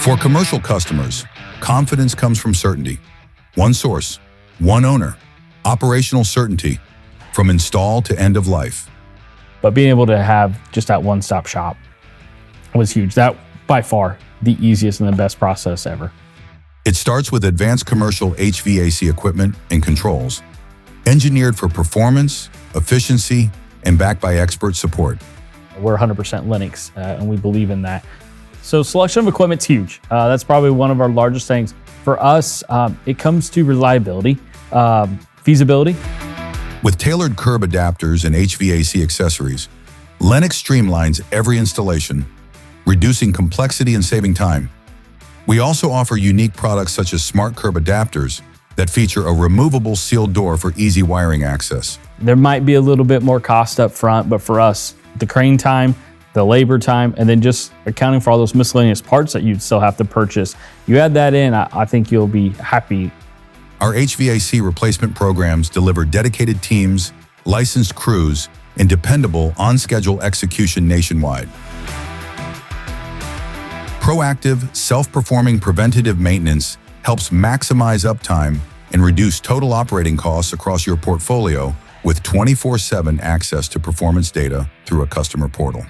For commercial customers, confidence comes from certainty. One source, one owner, operational certainty, from install to end of life. But being able to have just that one-stop shop was huge. That, by far, the easiest and the best process ever. It starts with advanced commercial HVAC equipment and controls, engineered for performance, efficiency, and backed by expert support. We're 100% Lennox, and we believe in that. So selection of equipment's huge. That's probably one of our largest things. For us, it comes to reliability, feasibility. With tailored curb adapters and HVAC accessories, Lennox streamlines every installation, reducing complexity and saving time. We also offer unique products such as smart curb adapters that feature a removable sealed door for easy wiring access. There might be a little bit more cost up front, but for us, the crane time, the labor time, and then just accounting for all those miscellaneous parts that you'd still have to purchase. You add that in, I think you'll be happy. Our HVAC replacement programs deliver dedicated teams, licensed crews, and dependable on-schedule execution nationwide. Proactive, self-performing preventative maintenance helps maximize uptime and reduce total operating costs across your portfolio with 24/7 access to performance data through a customer portal.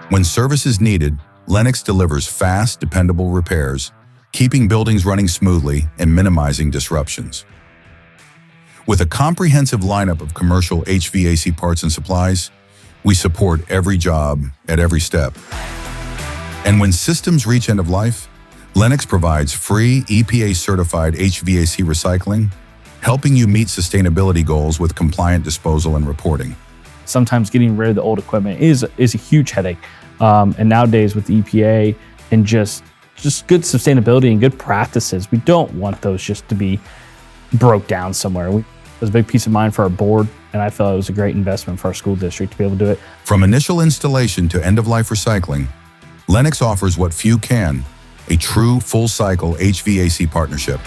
When service is needed, Lennox delivers fast, dependable repairs, keeping buildings running smoothly and minimizing disruptions. With a comprehensive lineup of commercial HVAC parts and supplies, we support every job at every step. And when systems reach end of life, Lennox provides free EPA-certified HVAC recycling, helping you meet sustainability goals with compliant disposal and reporting. Sometimes getting rid of the old equipment is a huge headache. And nowadays with the EPA and just good sustainability and good practices, we don't want those just to be broke down somewhere. It was a big peace of mind for our board, and I felt it was a great investment for our school district to be able to do it. From initial installation to end-of-life recycling, Lennox offers what few can, a true full-cycle HVAC partnership.